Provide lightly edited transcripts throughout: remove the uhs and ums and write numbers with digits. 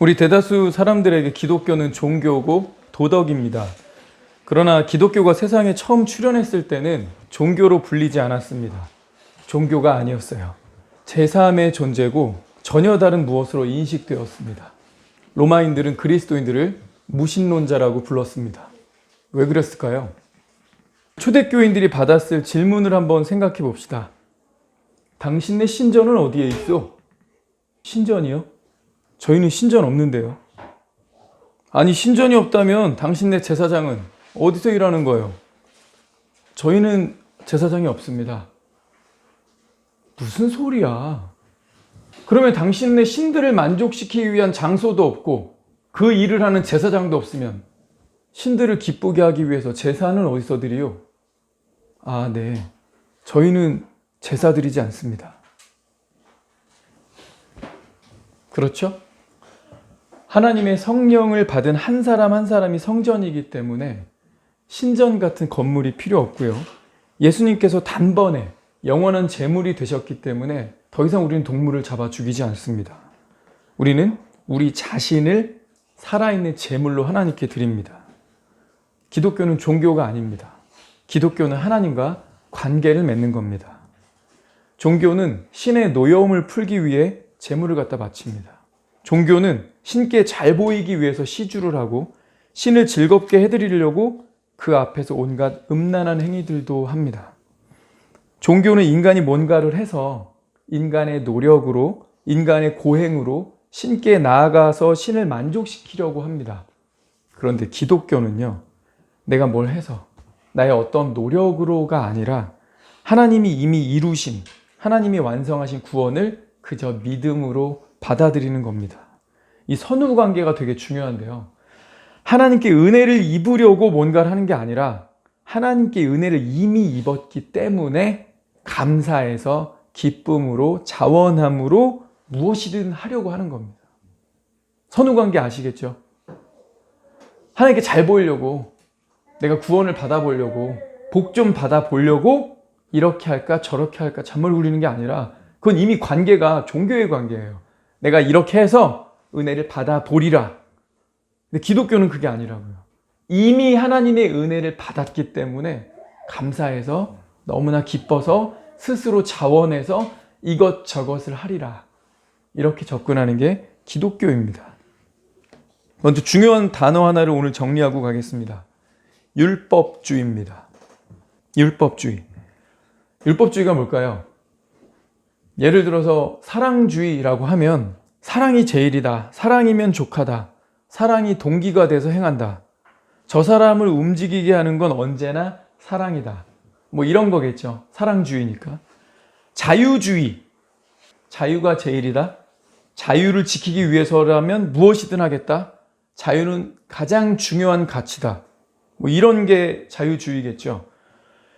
우리 대다수 사람들에게 기독교는 종교고 도덕입니다. 그러나 기독교가 세상에 처음 출현했을 때는 종교로 불리지 않았습니다. 종교가 아니었어요. 제3의 존재고 전혀 다른 무엇으로 인식되었습니다. 로마인들은 그리스도인들을 무신론자라고 불렀습니다. 왜 그랬을까요? 초대교인들이 받았을 질문을 한번 생각해 봅시다. 당신네 신전은 어디에 있어? 신전이요? 저희는 신전 없는데요. 아니, 신전이 없다면 당신네 제사장은 어디서 일하는 거예요? 저희는 제사장이 없습니다. 무슨 소리야? 그러면 당신네 신들을 만족시키기 위한 장소도 없고 그 일을 하는 제사장도 없으면 신들을 기쁘게 하기 위해서 제사는 어디서 드리요? 아, 네. 저희는 제사 드리지 않습니다. 그렇죠? 하나님의 성령을 받은 한 사람 한 사람이 성전이기 때문에 신전 같은 건물이 필요 없고요. 예수님께서 단번에 영원한 제물이 되셨기 때문에 더 이상 우리는 동물을 잡아 죽이지 않습니다. 우리는 우리 자신을 살아있는 제물로 하나님께 드립니다. 기독교는 종교가 아닙니다. 기독교는 하나님과 관계를 맺는 겁니다. 종교는 신의 노여움을 풀기 위해 제물을 갖다 바칩니다. 종교는 신께 잘 보이기 위해서 시주를 하고 신을 즐겁게 해드리려고 그 앞에서 온갖 음란한 행위들도 합니다. 종교는 인간이 뭔가를 해서 인간의 노력으로, 인간의 고행으로 신께 나아가서 신을 만족시키려고 합니다. 그런데 기독교는요, 내가 뭘 해서 나의 어떤 노력으로가 아니라 하나님이 이미 이루신, 하나님이 완성하신 구원을 그저 믿음으로 받아들이는 겁니다. 이 선후 관계가 되게 중요한데요. 하나님께 은혜를 입으려고 뭔가를 하는 게 아니라 하나님께 은혜를 이미 입었기 때문에 감사해서 기쁨으로 자원함으로 무엇이든 하려고 하는 겁니다. 선후 관계 아시겠죠? 하나님께 잘 보이려고, 내가 구원을 받아보려고, 복 좀 받아보려고 이렇게 할까 저렇게 할까 잔머리 굴리는 게 아니라 그건 이미 관계가 종교의 관계예요. 내가 이렇게 해서 은혜를 받아보리라. 근데 기독교는 그게 아니라고요. 이미 하나님의 은혜를 받았기 때문에 감사해서 너무나 기뻐서 스스로 자원해서 이것저것을 하리라. 이렇게 접근하는 게 기독교입니다. 먼저 중요한 단어 하나를 오늘 정리하고 가겠습니다. 율법주의입니다. 율법주의. 율법주의가 뭘까요? 예를 들어서 사랑주의라고 하면 사랑이 제일이다. 사랑이면 족하다. 사랑이 동기가 돼서 행한다. 저 사람을 움직이게 하는 건 언제나 사랑이다. 뭐 이런 거겠죠. 사랑주의니까. 자유주의. 자유가 제일이다. 자유를 지키기 위해서라면 무엇이든 하겠다. 자유는 가장 중요한 가치다. 뭐 이런 게 자유주의겠죠.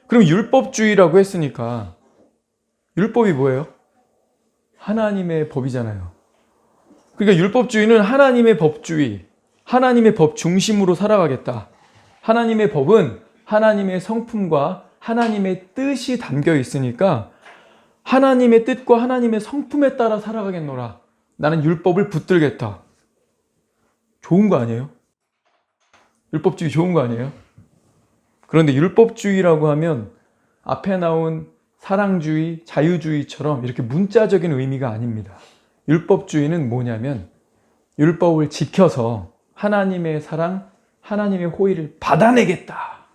그럼 율법주의라고 했으니까 율법이 뭐예요? 하나님의 법이잖아요. 그러니까 율법주의는 하나님의 법주의, 하나님의 법 중심으로 살아가겠다. 하나님의 법은 하나님의 성품과 하나님의 뜻이 담겨 있으니까 하나님의 뜻과 하나님의 성품에 따라 살아가겠노라. 나는 율법을 붙들겠다. 좋은 거 아니에요? 율법주의 좋은 거 아니에요? 그런데 율법주의라고 하면 앞에 나온 사랑주의, 자유주의처럼 이렇게 문자적인 의미가 아닙니다. 율법주의는 뭐냐면 율법을 지켜서 하나님의 사랑, 하나님의 호의를 받아내겠다.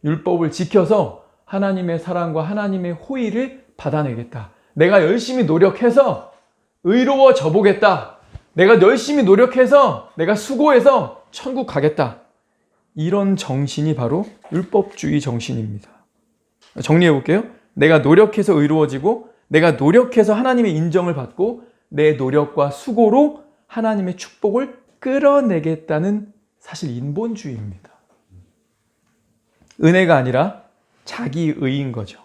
율법을 지켜서 하나님의 사랑과 하나님의 호의를 받아내겠다. 내가 열심히 노력해서 의로워져 보겠다. 내가 열심히 노력해서 내가 수고해서 천국 가겠다. 이런 정신이 바로 율법주의 정신입니다. 정리해 볼게요. 내가 노력해서 의로워지고 내가 노력해서 하나님의 인정을 받고 내 노력과 수고로 하나님의 축복을 끌어내겠다는 사실 인본주의입니다. 은혜가 아니라 자기의인 거죠.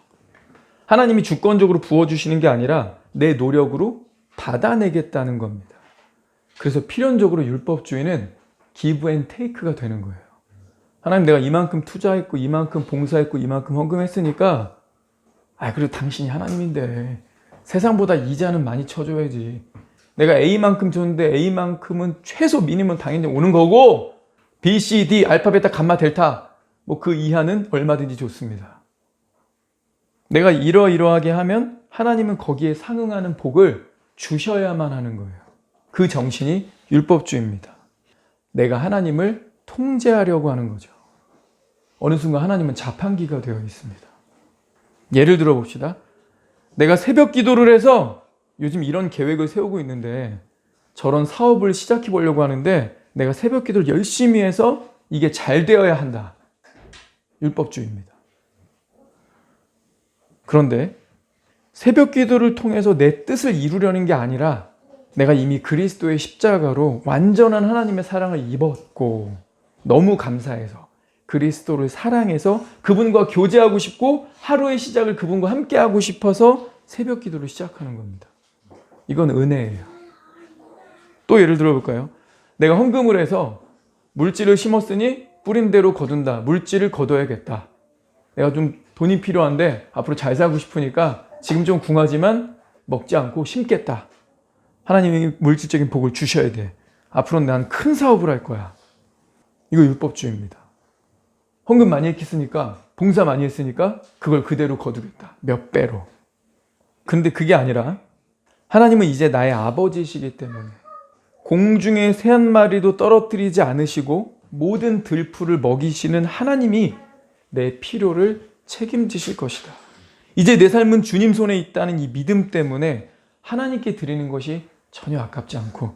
하나님이 주권적으로 부어주시는 게 아니라 내 노력으로 받아내겠다는 겁니다. 그래서 필연적으로 율법주의는 기브 앤 테이크가 되는 거예요. 하나님, 내가 이만큼 투자했고 이만큼 봉사했고 이만큼 헌금했으니까 그래도 당신이 하나님인데 세상보다 이자는 많이 쳐줘야지. 내가 A만큼 줬는데 A만큼은 최소 미니멈 당연히 오는 거고 B, C, D, 알파, 베타, 감마, 델타 뭐 그 이하는 얼마든지 좋습니다. 내가 이러이러하게 하면 하나님은 거기에 상응하는 복을 주셔야만 하는 거예요. 그 정신이 율법주의입니다. 내가 하나님을 통제하려고 하는 거죠. 어느 순간 하나님은 자판기가 되어 있습니다. 예를 들어 봅시다. 내가 새벽 기도를 해서 요즘 이런 계획을 세우고 있는데 저런 사업을 시작해 보려고 하는데 내가 새벽 기도를 열심히 해서 이게 잘 되어야 한다. 율법주의입니다. 그런데 새벽 기도를 통해서 내 뜻을 이루려는 게 아니라 내가 이미 그리스도의 십자가로 완전한 하나님의 사랑을 입었고 너무 감사해서 그리스도를 사랑해서 그분과 교제하고 싶고 하루의 시작을 그분과 함께하고 싶어서 새벽 기도를 시작하는 겁니다. 이건 은혜예요. 또 예를 들어볼까요? 내가 헌금을 해서 물질을 심었으니 뿌린 대로 거둔다. 물질을 거둬야겠다. 내가 좀 돈이 필요한데 앞으로 잘 살고 싶으니까 지금 좀 궁하지만 먹지 않고 심겠다. 하나님이 물질적인 복을 주셔야 돼. 앞으로는 난 큰 사업을 할 거야. 이거 율법주의입니다. 헌금 많이 했으니까 봉사 많이 했으니까 그걸 그대로 거두겠다. 몇 배로. 근데 그게 아니라 하나님은 이제 나의 아버지시기 때문에 공중에 새 한 마리도 떨어뜨리지 않으시고 모든 들풀을 먹이시는 하나님이 내 필요를 책임지실 것이다. 이제 내 삶은 주님 손에 있다는 이 믿음 때문에 하나님께 드리는 것이 전혀 아깝지 않고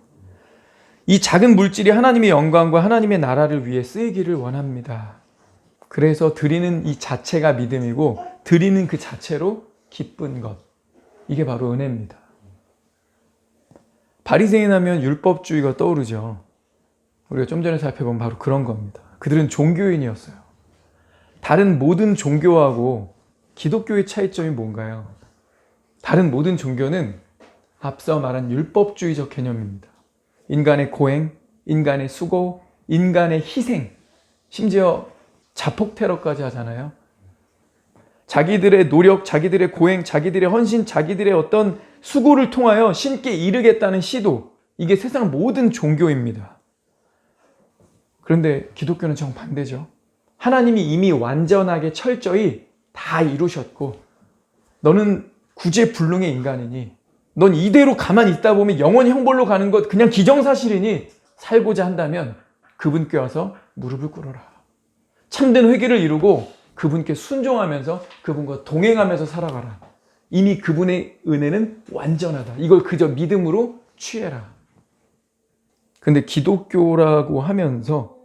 이 작은 물질이 하나님의 영광과 하나님의 나라를 위해 쓰이기를 원합니다. 그래서 드리는 이 자체가 믿음이고 드리는 그 자체로 기쁜 것. 이게 바로 은혜입니다. 바리새인 하면 율법주의가 떠오르죠. 우리가 좀 전에 살펴본 바로 그런 겁니다. 그들은 종교인이었어요. 다른 모든 종교하고 기독교의 차이점이 뭔가요? 다른 모든 종교는 앞서 말한 율법주의적 개념입니다. 인간의 고행, 인간의 수고, 인간의 희생, 심지어 자폭 테러까지 하잖아요. 자기들의 노력, 자기들의 고행, 자기들의 헌신, 자기들의 어떤 수고를 통하여 신께 이르겠다는 시도, 이게 세상 모든 종교입니다. 그런데 기독교는 정반대죠. 하나님이 이미 완전하게 철저히 다 이루셨고 너는 구제불능의 인간이니 넌 이대로 가만히 있다 보면 영원히 형벌로 가는 것 그냥 기정사실이니 살고자 한다면 그분께 와서 무릎을 꿇어라. 참된 회개를 이루고 그분께 순종하면서 그분과 동행하면서 살아가라. 이미 그분의 은혜는 완전하다. 이걸 그저 믿음으로 취해라. 근데 기독교라고 하면서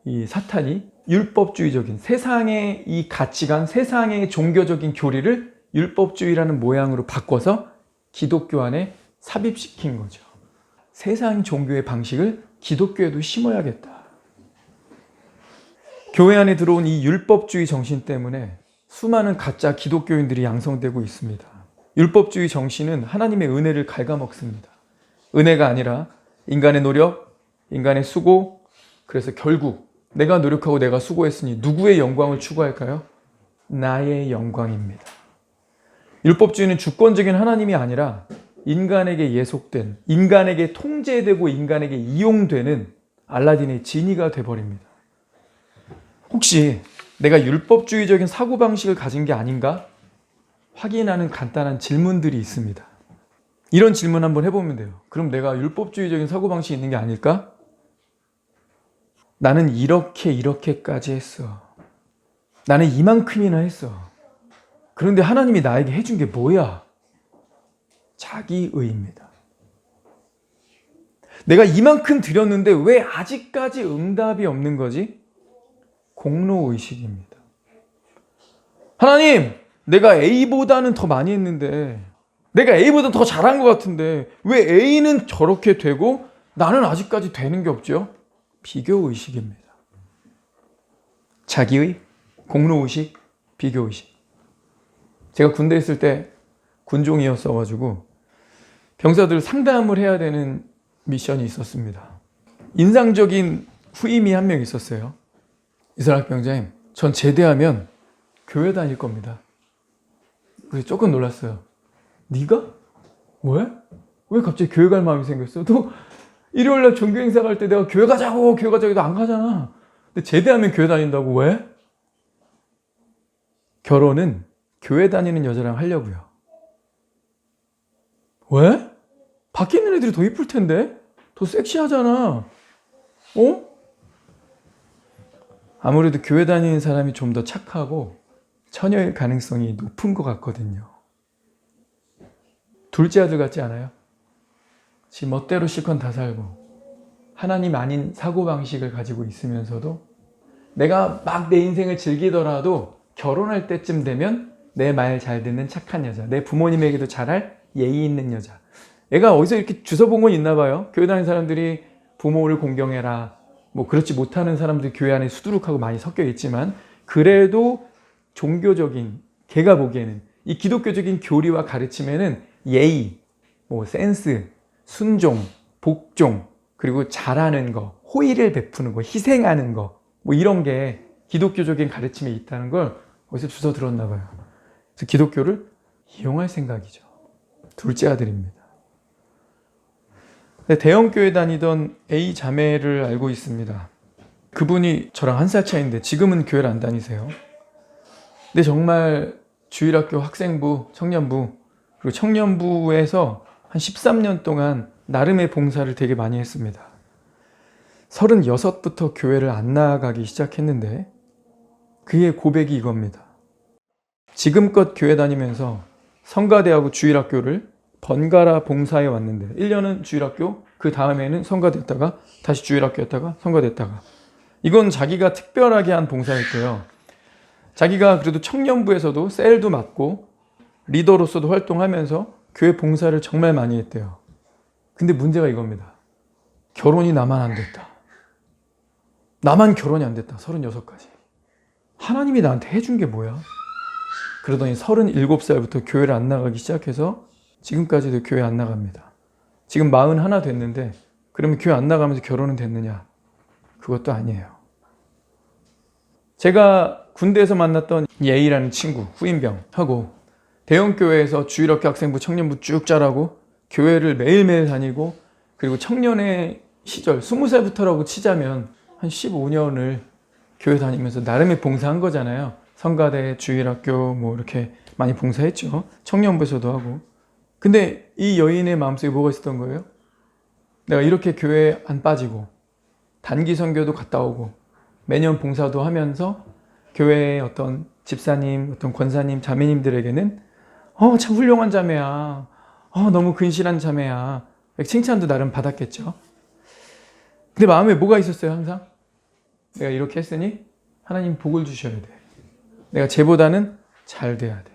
이 사탄이 율법주의적인 세상의 이 가치관, 세상의 종교적인 교리를 율법주의라는 모양으로 바꿔서 기독교 안에 삽입시킨 거죠. 세상 종교의 방식을 기독교에도 심어야겠다. 교회 안에 들어온 이 율법주의 정신 때문에 수많은 가짜 기독교인들이 양성되고 있습니다. 율법주의 정신은 하나님의 은혜를 갉아먹습니다. 은혜가 아니라 인간의 노력, 인간의 수고, 그래서 결국 내가 노력하고 내가 수고했으니 누구의 영광을 추구할까요? 나의 영광입니다. 율법주의는 주권적인 하나님이 아니라 인간에게 예속된, 인간에게 통제되고 인간에게 이용되는 알라딘의 지니가 돼버립니다. 혹시 내가 율법주의적인 사고방식을 가진 게 아닌가? 확인하는 간단한 질문들이 있습니다. 이런 질문 한번 해보면 돼요. 그럼 내가 율법주의적인 사고방식이 있는 게 아닐까? 나는 이렇게까지 했어. 나는 이만큼이나 했어. 그런데 하나님이 나에게 해준 게 뭐야? 자기의입니다. 내가 이만큼 드렸는데 왜 아직까지 응답이 없는 거지? 공로의식입니다. 하나님, 내가 A보다는 더 많이 했는데 내가 A보다 더 잘한 것 같은데 왜 A는 저렇게 되고 나는 아직까지 되는 게 없죠? 비교의식입니다. 자기의, 공로의식, 비교의식. 제가 군대에 있을 때 군종이었어가지고 병사들 상담을 해야 되는 미션이 있었습니다. 인상적인 후임이 한 명 있었어요. 이스라엘 병장님, 전 제대하면 교회 다닐 겁니다. 그래서 조금 놀랐어요. 네가? 왜? 왜 갑자기 교회 갈 마음이 생겼어? 또 일요일날 종교 행사 갈 때 내가 교회 가자고 해도 안 가잖아. 근데 제대하면 교회 다닌다고. 왜? 결혼은 교회 다니는 여자랑 하려고요. 왜? 밖에 있는 애들이 더 이쁠 텐데? 더 섹시하잖아. 어? 아무래도 교회 다니는 사람이 좀 더 착하고 처녀일 가능성이 높은 것 같거든요. 둘째 아들 같지 않아요? 지 멋대로 실컷 다 살고 하나님 아닌 사고방식을 가지고 있으면서도 내가 막 내 인생을 즐기더라도 결혼할 때쯤 되면 내 말 잘 듣는 착한 여자, 내 부모님에게도 잘할 예의 있는 여자. 얘가 어디서 이렇게 주워본 건 있나 봐요. 교회 다니는 사람들이 부모를 공경해라, 뭐 그렇지 못하는 사람들이 교회 안에 수두룩하고 많이 섞여 있지만 그래도 종교적인, 걔가 보기에는 이 기독교적인 교리와 가르침에는 예의, 뭐 센스, 순종, 복종, 그리고 잘하는 거, 호의를 베푸는 거, 희생하는 거, 뭐 이런 게 기독교적인 가르침에 있다는 걸 어디서 주워 들었나 봐요. 그래서 기독교를 이용할 생각이죠. 둘째 아들입니다. 대형교회 다니던 A 자매를 알고 있습니다. 그분이 저랑 1살 차이인데 지금은 교회를 안 다니세요. 근데 정말 주일학교 학생부, 청년부, 그리고 청년부에서 한 13년 동안 나름의 봉사를 되게 많이 했습니다. 36부터 교회를 안 나가기 시작했는데 그의 고백이 이겁니다. 지금껏 교회 다니면서 성가대하고 주일학교를 번갈아 봉사해 왔는데 1년은 주일학교, 그 다음에는 성가됐다가 다시 주일학교였다가 성가됐다가, 이건 자기가 특별하게 한 봉사였대요. 자기가 그래도 청년부에서도 셀도 맡고 리더로서도 활동하면서 교회 봉사를 정말 많이 했대요. 근데 문제가 이겁니다. 결혼이 나만 안 됐다. 나만 결혼이 안 됐다. 36까지. 하나님이 나한테 해준 게 뭐야? 그러더니 37살부터 교회를 안 나가기 시작해서 지금까지도 교회 안 나갑니다. 지금 41 됐는데 그러면 교회 안 나가면서 결혼은 됐느냐? 그것도 아니에요. 제가 군대에서 만났던 예이라는 친구, 후임병하고 대형교회에서 주일학교 학생부, 청년부 쭉 자라고 교회를 매일매일 다니고, 그리고 청년의 시절 20살부터라고 치자면 한 15년을 교회 다니면서 나름의 봉사한 거잖아요. 성가대, 주일학교 뭐 이렇게 많이 봉사했죠. 청년부에서도 하고. 근데 이 여인의 마음속에 뭐가 있었던 거예요? 내가 이렇게 교회에 안 빠지고 단기 선교도 갔다 오고 매년 봉사도 하면서 교회의 어떤 집사님, 어떤 권사님, 자매님들에게는 참 훌륭한 자매야, 너무 근실한 자매야, 칭찬도 나름 받았겠죠. 근데 마음에 뭐가 있었어요? 항상 내가 이렇게 했으니 하나님 복을 주셔야 돼. 내가 쟤보다는 잘 돼야 돼.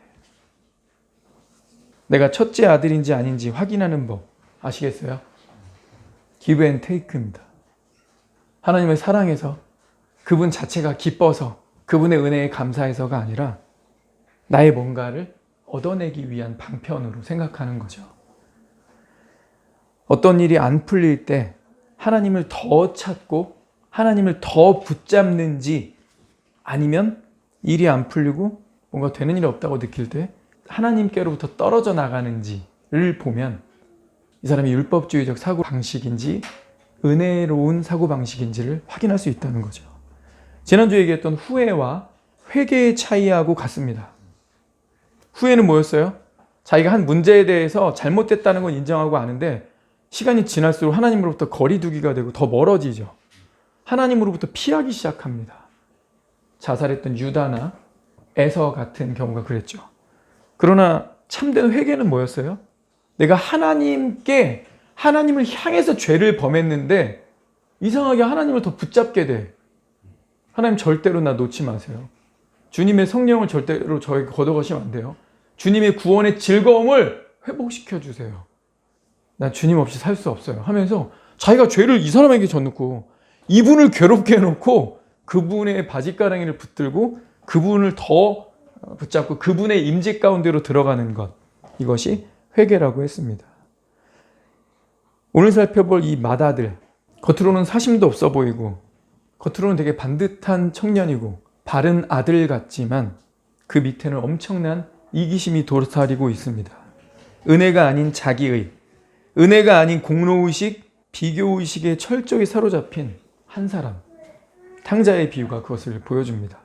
내가 첫째 아들인지 아닌지 확인하는 법 아시겠어요? give and take입니다. 하나님을 사랑해서, 그분 자체가 기뻐서, 그분의 은혜에 감사해서가 아니라 나의 뭔가를 얻어내기 위한 방편으로 생각하는 거죠. 어떤 일이 안 풀릴 때 하나님을 더 찾고 하나님을 더 붙잡는지, 아니면 일이 안 풀리고 뭔가 되는 일이 없다고 느낄 때 하나님께로부터 떨어져 나가는지를 보면 이 사람이 율법주의적 사고방식인지 은혜로운 사고방식인지를 확인할 수 있다는 거죠. 지난주에 얘기했던 후회와 회개의 차이하고 같습니다. 후회는 뭐였어요? 자기가 한 문제에 대해서 잘못됐다는 건 인정하고 아는데 시간이 지날수록 하나님으로부터 거리두기가 되고 더 멀어지죠. 하나님으로부터 피하기 시작합니다. 자살했던 유다나 에서 같은 경우가 그랬죠. 그러나 참된 회개는 뭐였어요? 내가 하나님을 향해서 죄를 범했는데 이상하게 하나님을 더 붙잡게 돼. 하나님 절대로 나 놓지 마세요. 주님의 성령을 절대로 저에게 걷어가시면 안 돼요. 주님의 구원의 즐거움을 회복시켜 주세요. 나 주님 없이 살 수 없어요 하면서 자기가 죄를 이 사람에게 져놓고 이분을 괴롭게 해놓고 그분의 바짓가랑이를 붙들고 그분을 더 붙잡고 그분의 임재 가운데로 들어가는 것, 이것이 회개라고 했습니다. 오늘 살펴볼 이 맏아들, 겉으로는 사심도 없어 보이고 겉으로는 되게 반듯한 청년이고 바른 아들 같지만 그 밑에는 엄청난 이기심이 도사리고 있습니다. 은혜가 아닌 자기의, 은혜가 아닌 공로의식, 비교의식에 철저히 사로잡힌 한 사람, 탕자의 비유가 그것을 보여줍니다.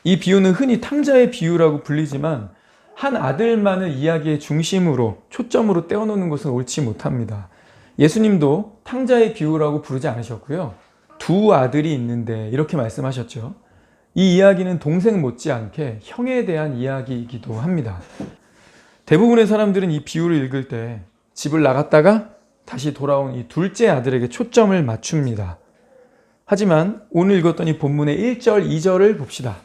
이 비유는 흔히 탕자의 비유라고 불리지만 한 아들만을 이야기의 중심으로, 초점으로 떼어놓는 것은 옳지 못합니다. 예수님도 탕자의 비유라고 부르지 않으셨고요. 두 아들이 있는데 이렇게 말씀하셨죠. 이 이야기는 동생 못지않게 형에 대한 이야기이기도 합니다. 대부분의 사람들은 이 비유를 읽을 때 집을 나갔다가 다시 돌아온 이 둘째 아들에게 초점을 맞춥니다. 하지만 오늘 읽었던 이 본문의 1절, 2절을 봅시다.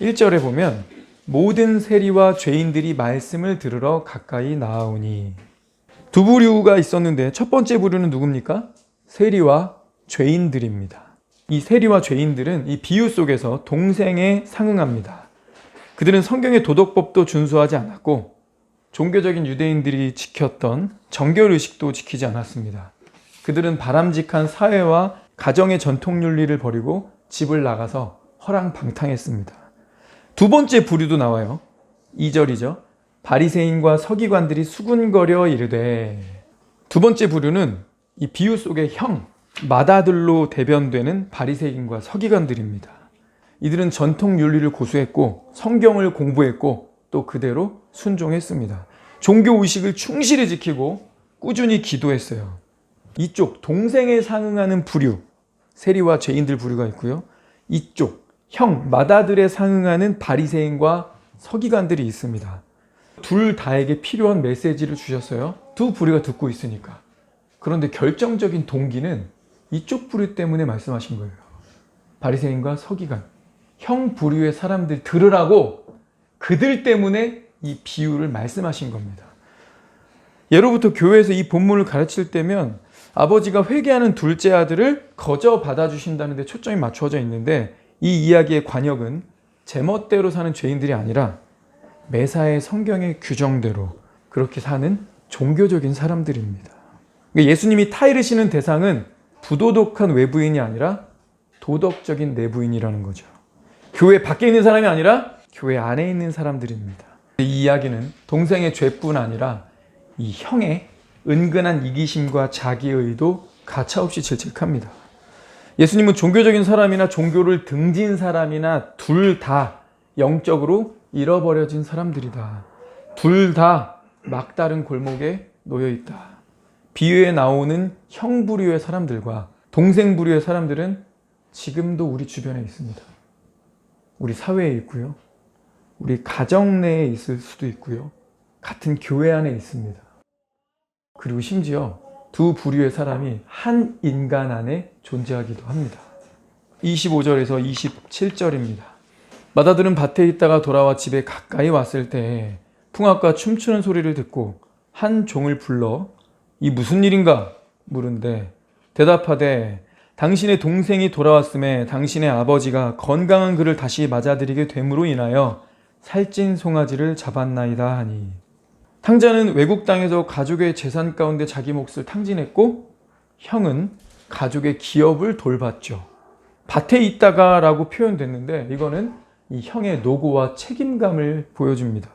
1절에 보면 모든 세리와 죄인들이 말씀을 들으러 가까이 나아오니, 두 부류가 있었는데 첫 번째 부류는 누굽니까? 세리와 죄인들입니다. 이 세리와 죄인들은 이 비유 속에서 동생에 상응합니다. 그들은 성경의 도덕법도 준수하지 않았고 종교적인 유대인들이 지켰던 정결의식도 지키지 않았습니다. 그들은 바람직한 사회와 가정의 전통 윤리를 버리고 집을 나가서 허랑방탕했습니다. 두 번째 부류도 나와요. 2절이죠. 바리새인과 서기관들이 수군거려 이르되, 두 번째 부류는 이 비유 속의 형, 맏아들로 대변되는 바리새인과 서기관들입니다. 이들은 전통 윤리를 고수했고 성경을 공부했고 또 그대로 순종했습니다. 종교 의식을 충실히 지키고 꾸준히 기도했어요. 이쪽 동생에 상응하는 부류, 세리와 죄인들 부류가 있고요. 이쪽 형, 맏아들에 상응하는 바리새인과 서기관들이 있습니다. 둘 다에게 필요한 메시지를 주셨어요. 두 부류가 듣고 있으니까. 그런데 결정적인 동기는 이쪽 부류 때문에 말씀하신 거예요. 바리새인과 서기관, 형 부류의 사람들 들으라고 그들 때문에 이 비유를 말씀하신 겁니다. 예로부터 교회에서 이 본문을 가르칠 때면 아버지가 회개하는 둘째 아들을 거저 받아주신다는 데 초점이 맞춰져 있는데, 이 이야기의 관역은 제멋대로 사는 죄인들이 아니라 매사의 성경의 규정대로 그렇게 사는 종교적인 사람들입니다. 예수님이 타이르시는 대상은 부도덕한 외부인이 아니라 도덕적인 내부인이라는 거죠. 교회 밖에 있는 사람이 아니라 교회 안에 있는 사람들입니다. 이 이야기는 동생의 죄뿐 아니라 이 형의 은근한 이기심과 자기의도 가차없이 질책합니다. 예수님은 종교적인 사람이나 종교를 등진 사람이나 둘 다 영적으로 잃어버려진 사람들이다. 둘 다 막다른 골목에 놓여있다. 비유에 나오는 형 부류의 사람들과 동생 부류의 사람들은 지금도 우리 주변에 있습니다. 우리 사회에 있고요. 우리 가정 내에 있을 수도 있고요. 같은 교회 안에 있습니다. 그리고 심지어 두 부류의 사람이 한 인간 안에 존재하기도 합니다. 25절에서 27절입니다. 맏아들은 밭에 있다가 돌아와 집에 가까이 왔을 때 풍악과 춤추는 소리를 듣고 한 종을 불러 이 무슨 일인가 물은데 대답하되 당신의 동생이 돌아왔음에 당신의 아버지가 건강한 그를 다시 맞아들이게 됨으로 인하여 살찐 송아지를 잡았나이다 하니, 탕자는 외국 땅에서 가족의 재산 가운데 자기 몫을 탕진했고 형은 가족의 기업을 돌봤죠. 밭에 있다가 라고 표현됐는데 이거는 이 형의 노고와 책임감을 보여줍니다.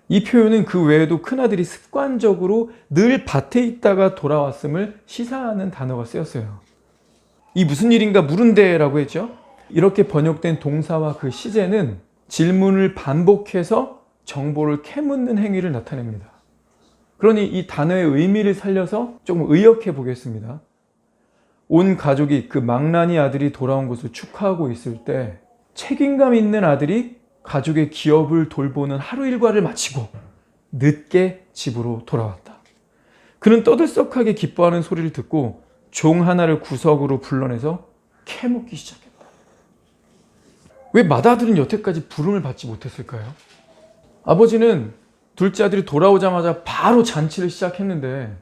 이 표현은 그 외에도 큰아들이 습관적으로 늘 밭에 있다가 돌아왔음을 시사하는 단어가 쓰였어요. 이 무슨 일인가 물은데 라고 했죠. 이렇게 번역된 동사와 그 시제는 질문을 반복해서 정보를 캐묻는 행위를 나타냅니다. 그러니 이 단어의 의미를 살려서 조금 의역해 보겠습니다. 온 가족이 그 망나니 아들이 돌아온 것을 축하하고 있을 때 책임감 있는 아들이 가족의 기업을 돌보는 하루 일과를 마치고 늦게 집으로 돌아왔다. 그는 떠들썩하게 기뻐하는 소리를 듣고 종 하나를 구석으로 불러내서 캐묻기 시작했다. 왜 맏아들은 여태까지 부름을 받지 못했을까요? 아버지는 둘째 아들이 돌아오자마자 바로 잔치를 시작했는데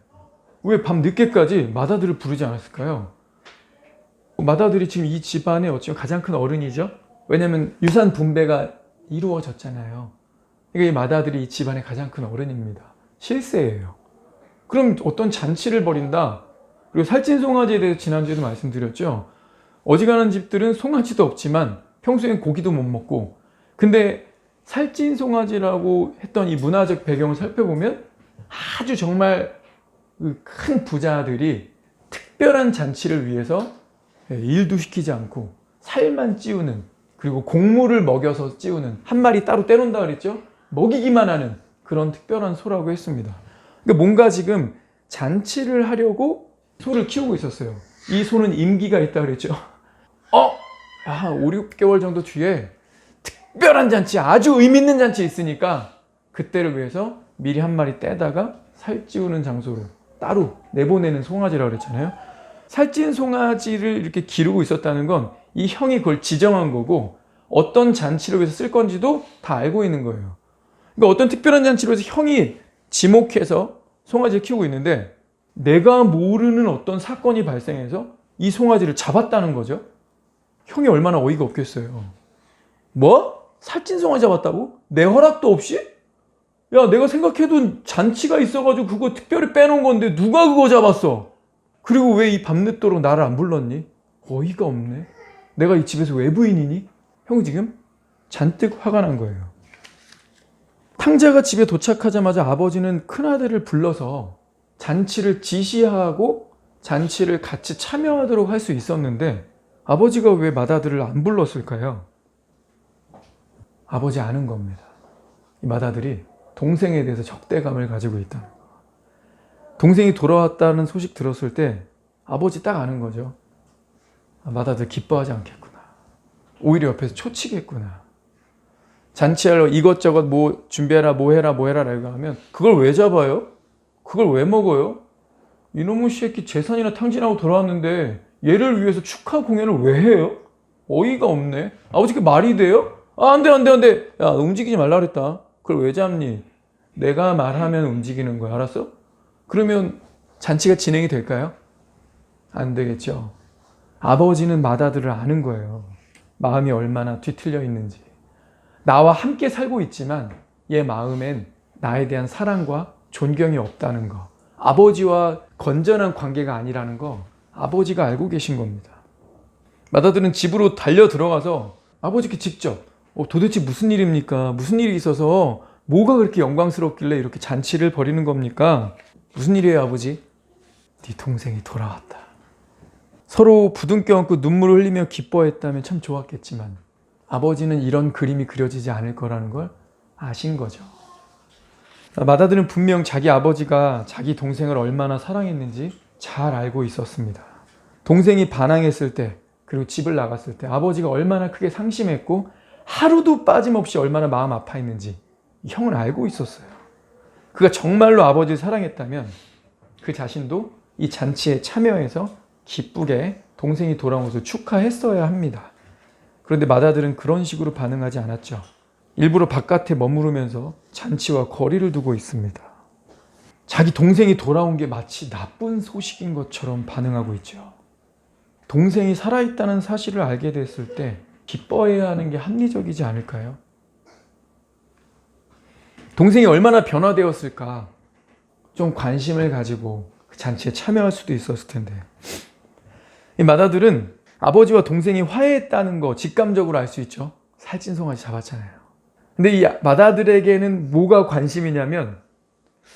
왜 밤 늦게까지 맏아들을 부르지 않았을까요? 맏아들이 지금 이 집안의 어찌보면 가장 큰 어른이죠. 왜냐하면 유산 분배가 이루어졌잖아요. 그러니까 이 맏아들이 이 집안의 가장 큰 어른입니다. 실세예요. 그럼 어떤 잔치를 벌인다. 그리고 살찐 송아지에 대해서 지난주에도 말씀드렸죠. 어지간한 집들은 송아지도 없지만 평소엔 고기도 못 먹고, 근데 살찐 송아지라고 했던 이 문화적 배경을 살펴보면 아주 정말 그 큰 부자들이 특별한 잔치를 위해서 일도 시키지 않고 살만 찌우는, 그리고 곡물을 먹여서 찌우는, 한 마리 따로 떼놓는다 그랬죠? 먹이기만 하는 그런 특별한 소라고 했습니다. 그러니까 뭔가 지금 잔치를 하려고 소를 키우고 있었어요. 이 소는 임기가 있다 그랬죠? 한 5, 6개월 정도 뒤에 특별한 잔치, 아주 의미 있는 잔치 있으니까 그때를 위해서 미리 한 마리 떼다가 살찌우는 장소로 따로 내보내는 송아지라고 그랬잖아요. 살찐 송아지를 이렇게 기르고 있었다는 건 이 형이 그걸 지정한 거고, 어떤 잔치를 위해서 쓸 건지도 다 알고 있는 거예요. 그러니까 어떤 특별한 잔치로 해서 형이 지목해서 송아지를 키우고 있는데, 내가 모르는 어떤 사건이 발생해서 이 송아지를 잡았다는 거죠. 형이 얼마나 어이가 없겠어요. 뭐? 살찐 송아지 잡았다고? 내 허락도 없이? 야, 내가 생각해둔 잔치가 있어가지고 그거 특별히 빼놓은 건데 누가 그거 잡았어? 그리고 왜 이 밤늦도록 나를 안 불렀니? 어이가 없네. 내가 이 집에서 외부인이니? 형이 지금 잔뜩 화가 난 거예요. 탕자가 집에 도착하자마자 아버지는 큰아들을 불러서 잔치를 지시하고 잔치를 같이 참여하도록 할 수 있었는데, 아버지가 왜 맏아들을 안 불렀을까요? 아버지 아는 겁니다. 이 맏아들이 동생에 대해서 적대감을 가지고 있다는 거. 동생이 돌아왔다는 소식 들었을 때 아버지 딱 아는 거죠. 맏아들 기뻐하지 않겠구나. 오히려 옆에서 초치겠구나. 잔치하러 이것저것 뭐 준비해라, 뭐 해라 라고 하면 그걸 왜 잡아요? 그걸 왜 먹어요? 이놈의 새끼 재산이나 탕진하고 돌아왔는데 얘를 위해서 축하 공연을 왜 해요? 어이가 없네. 아버지 그게 말이 돼요? 안 돼. 야, 움직이지 말라 그랬다. 그걸 왜 잡니? 내가 말하면 움직이는 거야. 알았어? 그러면 잔치가 진행이 될까요? 안 되겠죠. 아버지는 맏아들을 아는 거예요. 마음이 얼마나 뒤틀려 있는지. 나와 함께 살고 있지만 얘 마음엔 나에 대한 사랑과 존경이 없다는 거. 아버지와 건전한 관계가 아니라는 거 아버지가 알고 계신 겁니다. 맏아들은 집으로 달려 들어가서 아버지께 직접 도대체 무슨 일입니까? 무슨 일이 있어서 뭐가 그렇게 영광스럽길래 이렇게 잔치를 벌이는 겁니까? 무슨 일이에요, 아버지? 네 동생이 돌아왔다. 서로 부둥켜 안고 눈물을 흘리며 기뻐했다면 참 좋았겠지만 아버지는 이런 그림이 그려지지 않을 거라는 걸 아신 거죠. 맏아들은 분명 자기 아버지가 자기 동생을 얼마나 사랑했는지 잘 알고 있었습니다. 동생이 반항했을 때, 그리고 집을 나갔을 때 아버지가 얼마나 크게 상심했고 하루도 빠짐없이 얼마나 마음 아파했는지 형은 알고 있었어요. 그가 정말로 아버지를 사랑했다면 그 자신도 이 잔치에 참여해서 기쁘게 동생이 돌아온 것을 축하했어야 합니다. 그런데 맏아들은 그런 식으로 반응하지 않았죠. 일부러 바깥에 머무르면서 잔치와 거리를 두고 있습니다. 자기 동생이 돌아온 게 마치 나쁜 소식인 것처럼 반응하고 있죠. 동생이 살아있다는 사실을 알게 됐을 때 기뻐해야 하는 게 합리적이지 않을까요? 동생이 얼마나 변화되었을까? 좀 관심을 가지고 그 잔치에 참여할 수도 있었을 텐데. 이 맏아들은 아버지와 동생이 화해했다는 거 직감적으로 알 수 있죠. 살찐 송아지 잡았잖아요. 근데 이 맏아들에게는 뭐가 관심이냐면,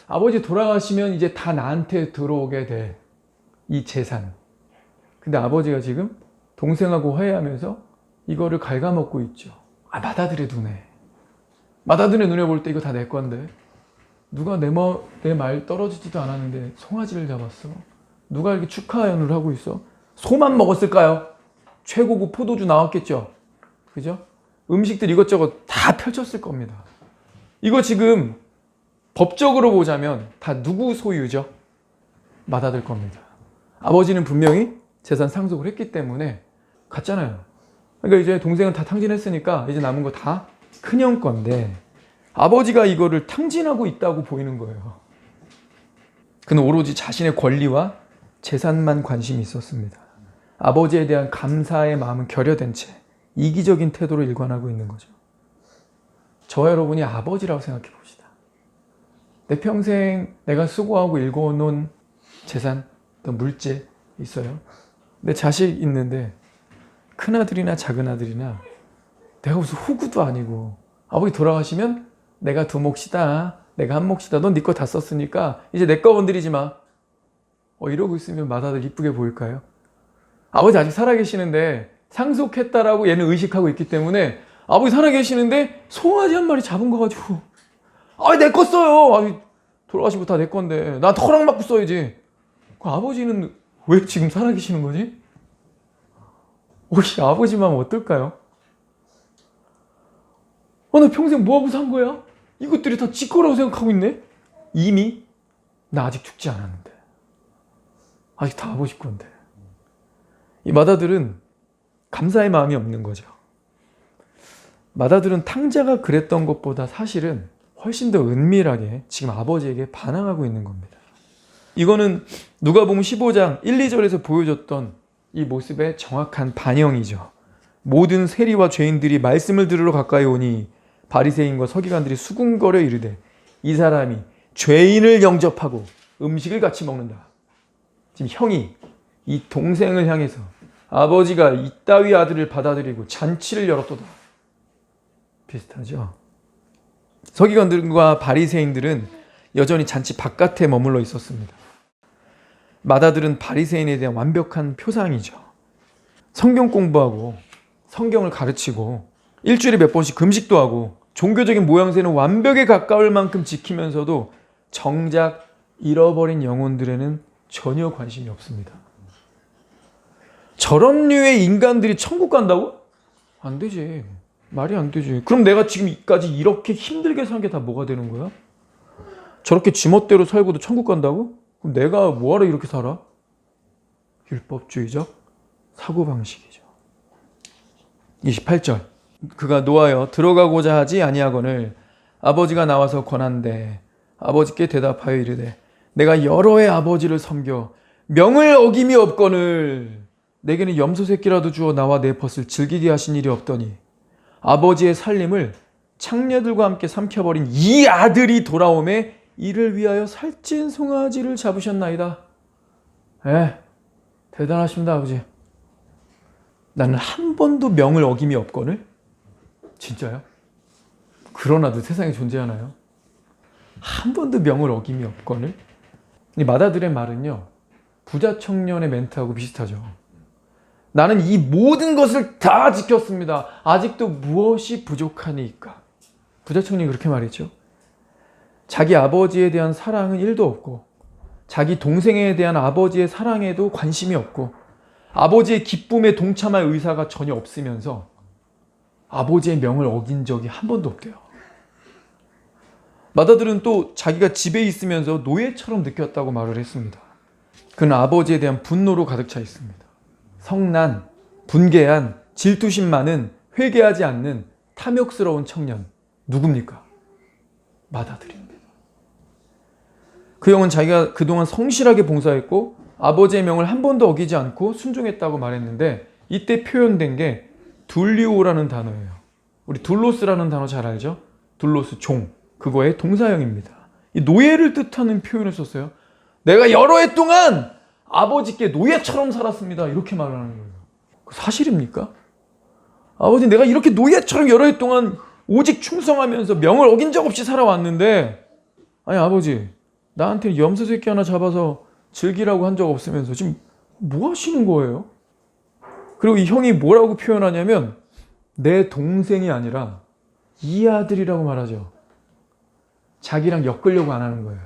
아버지 돌아가시면 이제 다 나한테 들어오게 돼, 이 재산. 근데 아버지가 지금 동생하고 화해하면서 이거를 갉아먹고 있죠. 맏아들의 눈에. 맏아들의 눈에 볼 때 이거 다 내 건데, 누가 내 말 떨어지지도 않았는데 송아지를 잡았어? 누가 이렇게 축하연을 하고 있어? 소만 먹었을까요? 최고급 포도주 나왔겠죠? 그죠? 음식들 이것저것 다 펼쳤을 겁니다. 이거 지금 법적으로 보자면 다 누구 소유죠? 맏아들 겁니다. 아버지는 분명히 재산 상속을 했기 때문에 갔잖아요. 그러니까 이제 동생은 다 탕진했으니까 이제 남은 거 다 큰형 건데, 아버지가 이거를 탕진하고 있다고 보이는 거예요. 그는 오로지 자신의 권리와 재산만 관심이 있었습니다. 아버지에 대한 감사의 마음은 결여된 채 이기적인 태도로 일관하고 있는 거죠. 저와 여러분이 아버지라고 생각해 봅시다. 내 평생 내가 수고하고 일궈놓은 재산, 어떤 물질 있어요. 내 자식 있는데 큰아들이나 작은아들이나 내가 무슨 호구도 아니고, 아버지 돌아가시면 내가 두 몫이다, 내가 한 몫이다, 넌 네 거 다 썼으니까 이제 내 거 건드리지 마. 이러고 있으면 맏아들 이쁘게 보일까요? 아버지 아직 살아계시는데 상속했다라고 얘는 의식하고 있기 때문에 아버지 살아계시는데 송아지 한 마리 잡은 거 가지고 내 거 써요. 돌아가시고 다 내 건데 나한테 허락받고 써야지. 그 아버지는 왜 지금 살아계시는 거지? 혹시 아버지 마음 어떨까요? 나 평생 뭐하고 산 거야? 이것들이 다 지 거라고 생각하고 있네? 이미 나 아직 죽지 않았는데 아직 다 아버지 건데. 이 맏아들은 감사의 마음이 없는 거죠. 맏아들은 탕자가 그랬던 것보다 사실은 훨씬 더 은밀하게 지금 아버지에게 반항하고 있는 겁니다. 이거는 누가복음 15장 1, 2절에서 보여줬던 이 모습의 정확한 반영이죠. 모든 세리와 죄인들이 말씀을 들으러 가까이 오니 바리새인과 서기관들이 수군거려 이르되 이 사람이 죄인을 영접하고 음식을 같이 먹는다. 지금 형이 이 동생을 향해서 아버지가 이따위 아들을 받아들이고 잔치를 열었도다. 비슷하죠? 서기관들과 바리새인들은 여전히 잔치 바깥에 머물러 있었습니다. 맏아들은 바리새인에 대한 완벽한 표상이죠. 성경 공부하고 성경을 가르치고 일주일에 몇 번씩 금식도 하고 종교적인 모양새는 완벽에 가까울 만큼 지키면서도 정작 잃어버린 영혼들에는 전혀 관심이 없습니다. 저런 류의 인간들이 천국 간다고? 안 되지. 말이 안 되지. 그럼 내가 지금까지 이렇게 힘들게 산 게 다 뭐가 되는 거야? 저렇게 지멋대로 살고도 천국 간다고? 그럼 내가 뭐하러 이렇게 살아? 율법주의적 사고방식이죠. 28절. 그가 노하여 들어가고자 하지 아니하거늘 아버지가 나와서 권한대 아버지께 대답하여 이르되 내가 여러 해 아버지를 섬겨 명을 어김이 없거늘 내게는 염소 새끼라도 주어 나와 내 벗을 즐기게 하신 일이 없더니 아버지의 살림을 창녀들과 함께 삼켜버린 이 아들이 돌아오매 이를 위하여 살찐 송아지를 잡으셨나이다. 대단하십니다 아버지. 나는 한 번도 명을 어김이 없거늘. 진짜요? 그런 아들 세상에 존재하나요? 한 번도 명을 어김이 없거늘. 이 맏아들의 말은요 부자 청년의 멘트하고 비슷하죠. 나는 이 모든 것을 다 지켰습니다. 아직도 무엇이 부족하니까. 부자 청년이 그렇게 말했죠. 자기 아버지에 대한 사랑은 1도 없고 자기 동생에 대한 아버지의 사랑에도 관심이 없고 아버지의 기쁨에 동참할 의사가 전혀 없으면서 아버지의 명을 어긴 적이 한 번도 없대요. 맏아들은 또 자기가 집에 있으면서 노예처럼 느꼈다고 말을 했습니다. 그는 아버지에 대한 분노로 가득 차 있습니다. 성난, 분개한, 질투심 많은, 회개하지 않는 탐욕스러운 청년. 누굽니까? 맏아들입니다. 그 형은 자기가 그동안 성실하게 봉사했고 아버지의 명을 한 번도 어기지 않고 순종했다고 말했는데 이때 표현된 게 둘리오라는 단어예요. 우리 둘로스라는 단어 잘 알죠? 둘로스, 종. 그거의 동사형입니다. 이 노예를 뜻하는 표현을 썼어요. 내가 여러 해 동안 아버지께 노예처럼 살았습니다. 이렇게 말하는 거예요. 사실입니까? 아버지 내가 이렇게 노예처럼 여러 해 동안 오직 충성하면서 명을 어긴 적 없이 살아왔는데 아니 아버지 나한테 염소 새끼 하나 잡아서 즐기라고 한 적 없으면서 지금 뭐 하시는 거예요? 그리고 이 형이 뭐라고 표현하냐면 내 동생이 아니라 이 아들이라고 말하죠. 자기랑 엮으려고 안 하는 거예요.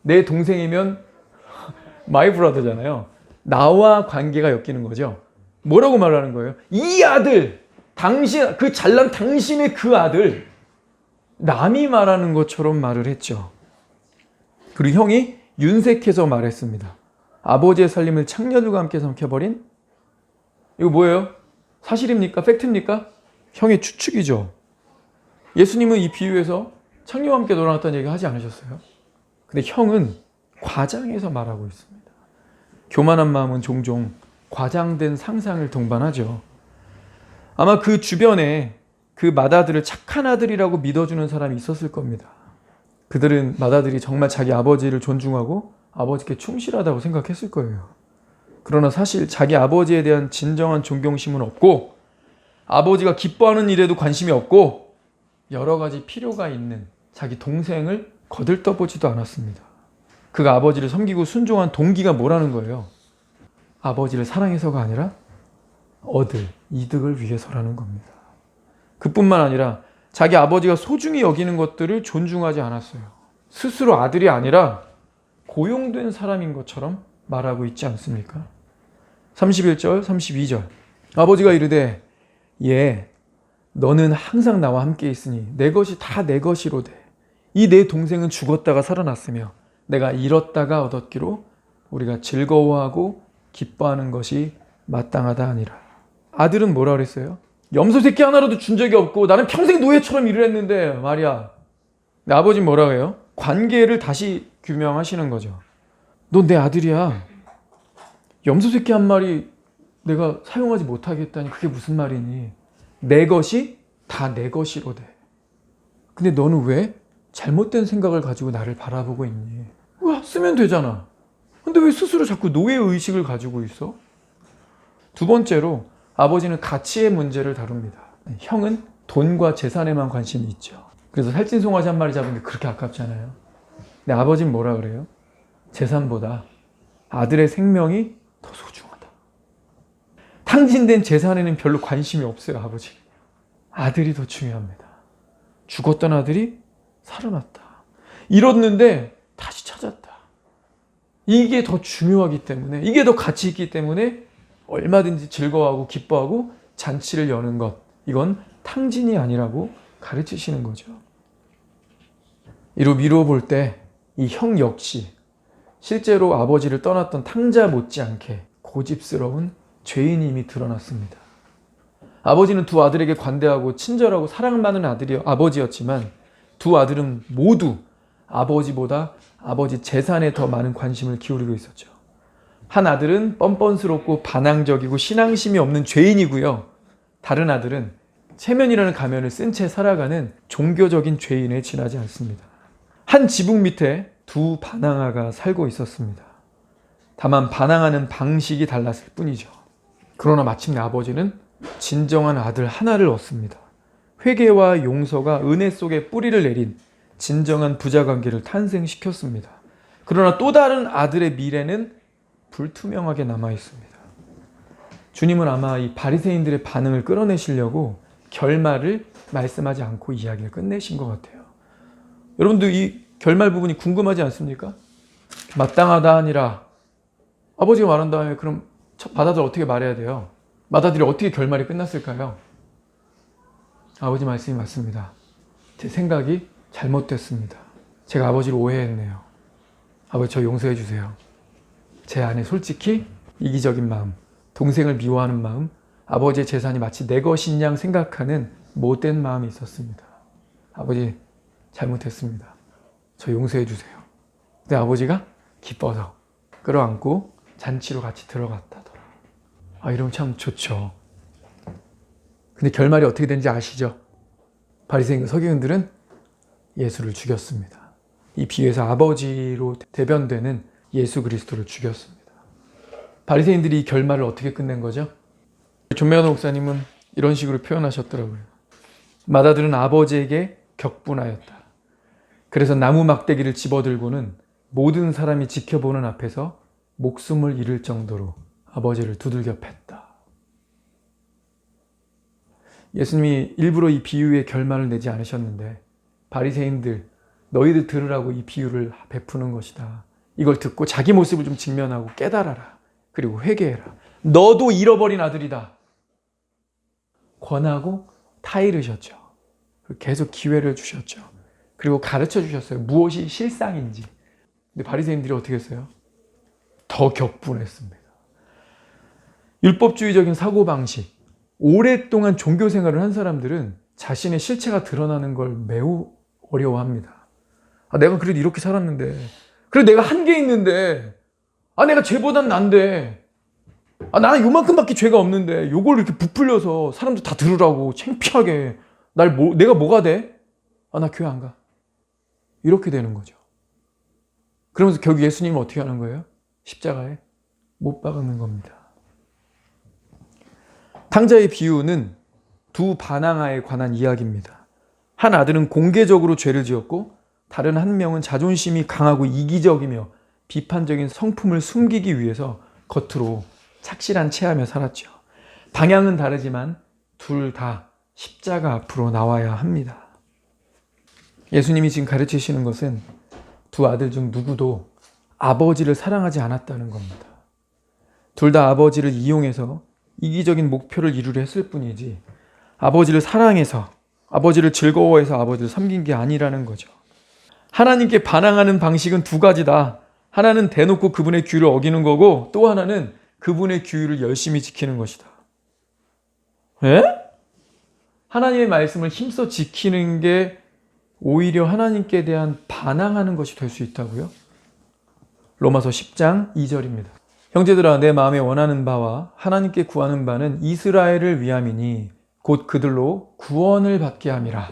내 동생이면 마이 브라더잖아요. 나와 관계가 엮이는 거죠. 뭐라고 말하는 거예요? 이 아들, 당신, 그 잘난 당신의 그 아들, 남이 말하는 것처럼 말을 했죠. 그리고 형이 윤색해서 말했습니다. 아버지의 살림을 창녀들과 함께 삼켜버린? 이거 뭐예요? 사실입니까? 팩트입니까? 형의 추측이죠. 예수님은 이 비유에서 창녀와 함께 놀아났다는 얘기 하지 않으셨어요? 근데 형은 과장해서 말하고 있습니다. 교만한 마음은 종종 과장된 상상을 동반하죠. 아마 그 주변에 그 맏아들을 착한 아들이라고 믿어주는 사람이 있었을 겁니다. 그들은 맏아들이 정말 자기 아버지를 존중하고 아버지께 충실하다고 생각했을 거예요. 그러나 사실 자기 아버지에 대한 진정한 존경심은 없고 아버지가 기뻐하는 일에도 관심이 없고 여러 가지 필요가 있는 자기 동생을 거들떠보지도 않았습니다. 그가 아버지를 섬기고 순종한 동기가 뭐라는 거예요? 아버지를 사랑해서가 아니라 얻을 이득을 위해서라는 겁니다. 그뿐만 아니라 자기 아버지가 소중히 여기는 것들을 존중하지 않았어요. 스스로 아들이 아니라 고용된 사람인 것처럼 말하고 있지 않습니까? 31절, 32절. 아버지가 이르되 예, 너는 항상 나와 함께 있으니 내 것이 다 내 것이로되 이 내 동생은 죽었다가 살아났으며 내가 잃었다가 얻었기로 우리가 즐거워하고 기뻐하는 것이 마땅하다 하니라. 아들은 뭐라 그랬어요? 염소 새끼 하나라도 준 적이 없고 나는 평생 노예처럼 일을 했는데 말이야. 근데 아버지는 뭐라 해요? 관계를 다시 규명하시는 거죠. 넌 내 아들이야. 염소 새끼 한 마리 내가 사용하지 못하겠다니 그게 무슨 말이니? 내 것이 다 내 것이로되. 근데 너는 왜 잘못된 생각을 가지고 나를 바라보고 있니? 와, 쓰면 되잖아. 근데 왜 스스로 자꾸 노예의식을 가지고 있어? 두 번째로 아버지는 가치의 문제를 다룹니다. 형은 돈과 재산에만 관심이 있죠. 그래서 살찐 송아지 한 마리 잡은 게 그렇게 아깝잖아요. 근데 아버지는 뭐라 그래요? 재산보다 아들의 생명이 더 소중하다. 탕진된 재산에는 별로 관심이 없어요, 아버지. 아들이 더 중요합니다. 죽었던 아들이 살아났다. 잃었는데 다시 찾았다. 이게 더 중요하기 때문에, 이게 더 가치 있기 때문에 얼마든지 즐거워하고 기뻐하고 잔치를 여는 것, 이건 탕진이 아니라고 가르치시는 거죠. 이로 미루어 볼 때 이 형 역시 실제로 아버지를 떠났던 탕자 못지않게 고집스러운 죄인임이 드러났습니다. 아버지는 두 아들에게 관대하고 친절하고 사랑 많은 아버지였지만 두 아들은 모두 아버지보다 아버지 재산에 더 많은 관심을 기울이고 있었죠. 한 아들은 뻔뻔스럽고 반항적이고 신앙심이 없는 죄인이고요. 다른 아들은 체면이라는 가면을 쓴 채 살아가는 종교적인 죄인에 지나지 않습니다. 한 지붕 밑에 두 반항아가 살고 있었습니다. 다만 반항하는 방식이 달랐을 뿐이죠. 그러나 마침내 아버지는 진정한 아들 하나를 얻습니다. 회개와 용서가 은혜 속에 뿌리를 내린 진정한 부자관계를 탄생시켰습니다. 그러나 또 다른 아들의 미래는 불투명하게 남아 있습니다. 주님은 아마 이 바리새인들의 반응을 끌어내시려고 결말을 말씀하지 않고 이야기를 끝내신 것 같아요. 여러분들 이 결말 부분이 궁금하지 않습니까? 마땅하다 아니라 아버지가 말한 다음에 그럼 맏아들 어떻게 말해야 돼요? 맏아들이 어떻게 결말이 끝났을까요? 아버지 말씀이 맞습니다. 제 생각이 잘못됐습니다. 제가 아버지를 오해했네요. 아버지 저 용서해 주세요. 제 안에 솔직히 이기적인 마음, 동생을 미워하는 마음, 아버지의 재산이 마치 내 것인 양 생각하는 못된 마음이 있었습니다. 아버지 잘못했습니다. 저 용서해 주세요. 근데 아버지가 기뻐서 끌어안고 잔치로 같이 들어갔다더라. 이러면 참 좋죠. 근데 결말이 어떻게 된지 아시죠? 바리새인과 서기관들은 예수를 죽였습니다. 이 비유에서 아버지로 대변되는 예수 그리스도를 죽였습니다. 바리새인들이 이 결말을 어떻게 끝낸 거죠? 존매관 목사님은 이런 식으로 표현하셨더라고요. 맏아들은 아버지에게 격분하였다. 그래서 나무 막대기를 집어들고는 모든 사람이 지켜보는 앞에서 목숨을 잃을 정도로 아버지를 두들겨 팼다. 예수님이 일부러 이 비유의 결말을 내지 않으셨는데 바리새인들 너희들 들으라고 이 비유를 베푸는 것이다. 이걸 듣고 자기 모습을 좀 직면하고 깨달아라. 그리고 회개해라. 너도 잃어버린 아들이다. 권하고 타이르셨죠. 계속 기회를 주셨죠. 그리고 가르쳐 주셨어요. 무엇이 실상인지. 근데 바리새인들이 어떻게 했어요? 더 격분했습니다. 율법주의적인 사고방식, 오랫동안 종교 생활을 한 사람들은 자신의 실체가 드러나는 걸 매우 어려워합니다. 내가 그래도 이렇게 살았는데, 그래도 내가 한 게 있는데, 내가 쟤보단 난데, 나는 요만큼밖에 죄가 없는데, 요걸 이렇게 부풀려서 사람들 다 들으라고 창피하게, 내가 뭐가 돼? 나 교회 안 가. 이렇게 되는 거죠. 그러면서 결국 예수님은 어떻게 하는 거예요? 십자가에 못 박는 겁니다. 탕자의 비유는 두 반항아에 관한 이야기입니다. 한 아들은 공개적으로 죄를 지었고 다른 한 명은 자존심이 강하고 이기적이며 비판적인 성품을 숨기기 위해서 겉으로 착실한 체하며 살았죠. 방향은 다르지만 둘 다 십자가 앞으로 나와야 합니다. 예수님이 지금 가르치시는 것은 두 아들 중 누구도 아버지를 사랑하지 않았다는 겁니다. 둘 다 아버지를 이용해서 이기적인 목표를 이루려 했을 뿐이지 아버지를 사랑해서, 아버지를 즐거워해서 아버지를 섬긴 게 아니라는 거죠. 하나님께 반항하는 방식은 두 가지다. 하나는 대놓고 그분의 규율을 어기는 거고, 또 하나는 그분의 규율을 열심히 지키는 것이다. 에? 하나님의 말씀을 힘써 지키는 게 오히려 하나님께 대한 반항하는 것이 될 수 있다고요? 로마서 10장 2절입니다. 형제들아, 내 마음에 원하는 바와 하나님께 구하는 바는 이스라엘을 위함이니 곧 그들로 구원을 받게 함이라.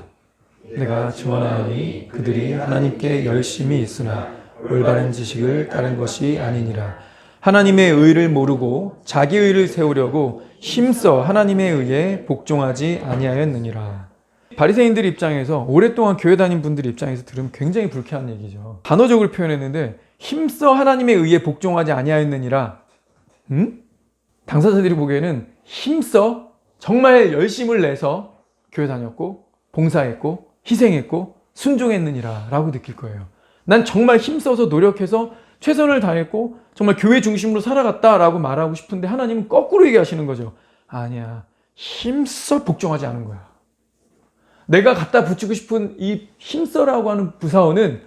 내가 증언하노니 그들이 하나님께 열심히 있으나 올바른 지식을 따른 것이 아니니라. 하나님의 의를 모르고 자기 의를 세우려고 힘써 하나님의 의에 복종하지 아니하였느니라. 바리새인들 입장에서, 오랫동안 교회 다닌 분들 입장에서 들으면 굉장히 불쾌한 얘기죠. 단어적으로 표현했는데 힘써 하나님의 의에 복종하지 아니하였느니라. 당사자들이 보기에는 힘써 정말 열심을 내서 교회 다녔고 봉사했고 희생했고 순종했느니라 라고 느낄 거예요. 난 정말 힘써서 노력해서 최선을 다했고 정말 교회 중심으로 살아갔다 라고 말하고 싶은데 하나님은 거꾸로 얘기하시는 거죠. 아니야, 힘써 복종하지 않은 거야. 내가 갖다 붙이고 싶은 이 힘써라고 하는 부사어는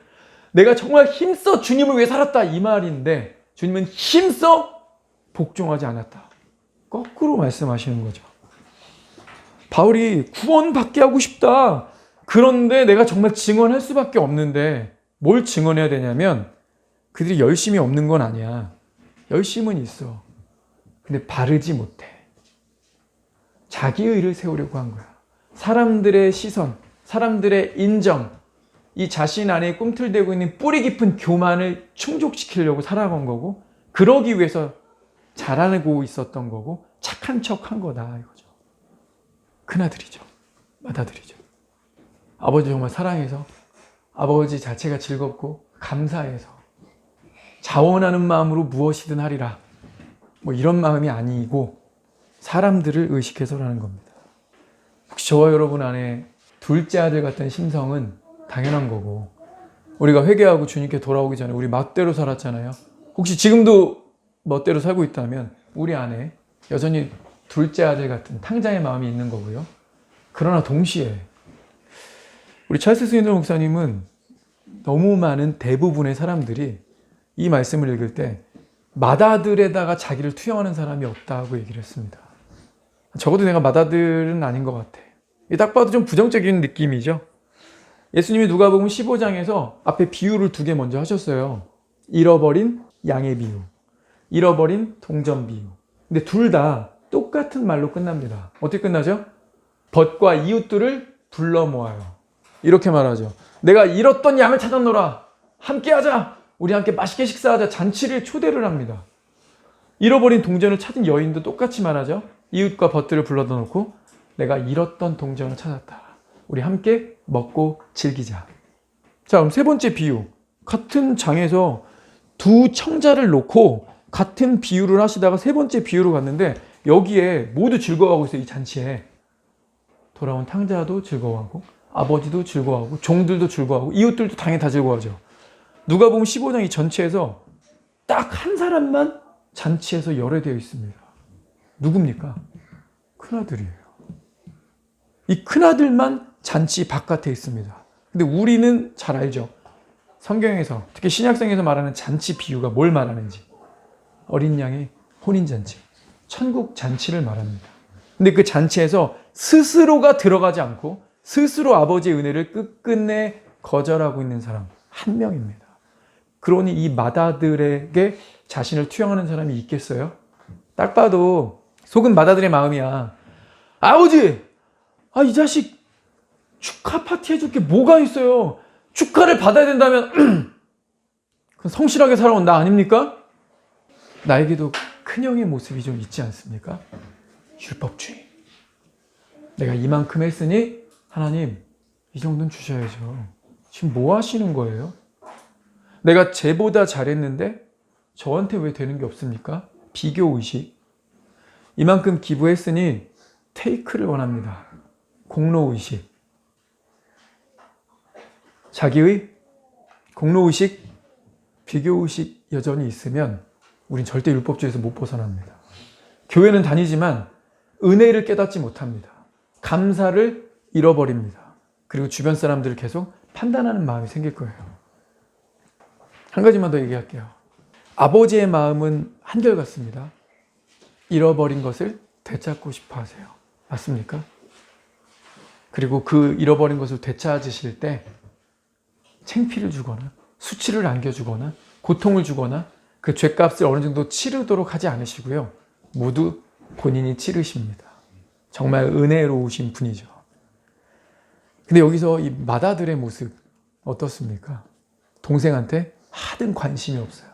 내가 정말 힘써 주님을 위해 살았다 이 말인데, 주님은 힘써 복종하지 않았다, 거꾸로 말씀하시는 거죠. 바울이 구원받게 하고 싶다, 그런데 내가 정말 증언할 수밖에 없는데 뭘 증언해야 되냐면, 그들이 열심이 없는 건 아니야. 열심은 있어. 근데 바르지 못해. 자기 의를 세우려고 한 거야. 사람들의 시선, 사람들의 인정, 이 자신 안에 꿈틀대고 있는 뿌리 깊은 교만을 충족시키려고 살아간 거고, 그러기 위해서 잘하고 있었던 거고, 착한 척 한 거다 이거죠. 큰아들이죠. 맏아들이죠. 아버지 정말 사랑해서, 아버지 자체가 즐겁고 감사해서 자원하는 마음으로 무엇이든 하리라, 뭐 이런 마음이 아니고 사람들을 의식해서라는 겁니다. 혹시 저와 여러분 안에 둘째 아들 같은 심성은 당연한 거고, 우리가 회개하고 주님께 돌아오기 전에 우리 멋대로 살았잖아요. 혹시 지금도 멋대로 살고 있다면 우리 안에 여전히 둘째 아들 같은 탕자의 마음이 있는 거고요. 그러나 동시에 우리 찰스 스윈들 목사님은 너무 많은 대부분의 사람들이 이 말씀을 읽을 때 맏아들에다가 자기를 투영하는 사람이 없다고 얘기를 했습니다. 적어도 내가 맏아들은 아닌 것 같아. 딱 봐도 좀 부정적인 느낌이죠. 예수님이 누가복음 15장에서 앞에 비유를 두 개 먼저 하셨어요. 잃어버린 양의 비유, 잃어버린 동전 비유. 근데 둘 다 똑같은 말로 끝납니다. 어떻게 끝나죠? 벗과 이웃들을 불러 모아요. 이렇게 말하죠. 내가 잃었던 양을 찾았노라. 함께 하자. 우리 함께 맛있게 식사하자. 잔치를 초대를 합니다. 잃어버린 동전을 찾은 여인도 똑같이 말하죠. 이웃과 벗들을 불러다 놓고 내가 잃었던 동전을 찾았다. 우리 함께 먹고 즐기자. 자, 그럼 세 번째 비유. 같은 장에서 두 청자를 놓고 같은 비유를 하시다가 세 번째 비유로 갔는데, 여기에 모두 즐거워하고 있어요. 이 잔치에 돌아온 탕자도 즐거워하고, 아버지도 즐거워하고, 종들도 즐거워하고, 이웃들도 당연히 다 즐거워하죠. 누가복음 15장 이 전체에서 딱 한 사람만 잔치에서 열애되어 있습니다. 누굽니까? 큰아들이에요. 이 큰아들만 잔치 바깥에 있습니다. 근데 우리는 잘 알죠. 성경에서, 특히 신약성에서 말하는 잔치 비유가 뭘 말하는지. 어린 양의 혼인잔치, 천국 잔치를 말합니다. 근데 그 잔치에서 스스로가 들어가지 않고 스스로 아버지의 은혜를 끝끝내 거절하고 있는 사람 한 명입니다. 그러니 이 맏아들에게 자신을 투영하는 사람이 있겠어요? 딱 봐도 속은 맏아들의 마음이야. 아버지! 이 자식 축하 파티 해줄 게 뭐가 있어요? 축하를 받아야 된다면 성실하게 살아온 나 아닙니까? 나에게도 큰형의 모습이 좀 있지 않습니까? 율법주의. 내가 이만큼 했으니 하나님 이 정도는 주셔야죠. 지금 뭐 하시는 거예요? 내가 쟤보다 잘했는데 저한테 왜 되는 게 없습니까? 비교의식. 이만큼 기부했으니 테이크를 원합니다. 공로의식. 자기의 공로의식, 비교의식 여전히 있으면 우린 절대 율법주의에서 못 벗어납니다. 교회는 다니지만 은혜를 깨닫지 못합니다. 감사를 잃어버립니다. 그리고 주변 사람들을 계속 판단하는 마음이 생길 거예요. 한 가지만 더 얘기할게요. 아버지의 마음은 한결같습니다. 잃어버린 것을 되찾고 싶어 하세요. 맞습니까? 그리고 그 잃어버린 것을 되찾으실 때 창피를 주거나 수치를 안겨주거나 고통을 주거나 그 죄값을 어느 정도 치르도록 하지 않으시고요. 모두 본인이 치르십니다. 정말 은혜로우신 분이죠. 근데 여기서 이 맏아들의 모습 어떻습니까? 동생한테 하등 관심이 없어요.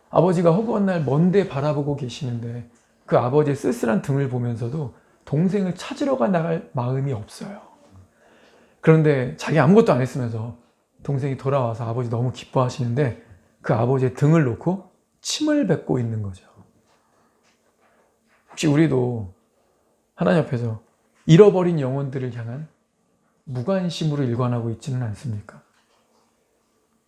아버지가 허구한 날 먼데 바라보고 계시는데 그 아버지의 쓸쓸한 등을 보면서도 동생을 찾으러 나갈 마음이 없어요. 그런데 자기 아무것도 안 했으면서 동생이 돌아와서 아버지 너무 기뻐하시는데 그 아버지의 등을 놓고 침을 뱉고 있는 거죠. 혹시 우리도 하나님 앞에서 잃어버린 영혼들을 향한 무관심으로 일관하고 있지는 않습니까?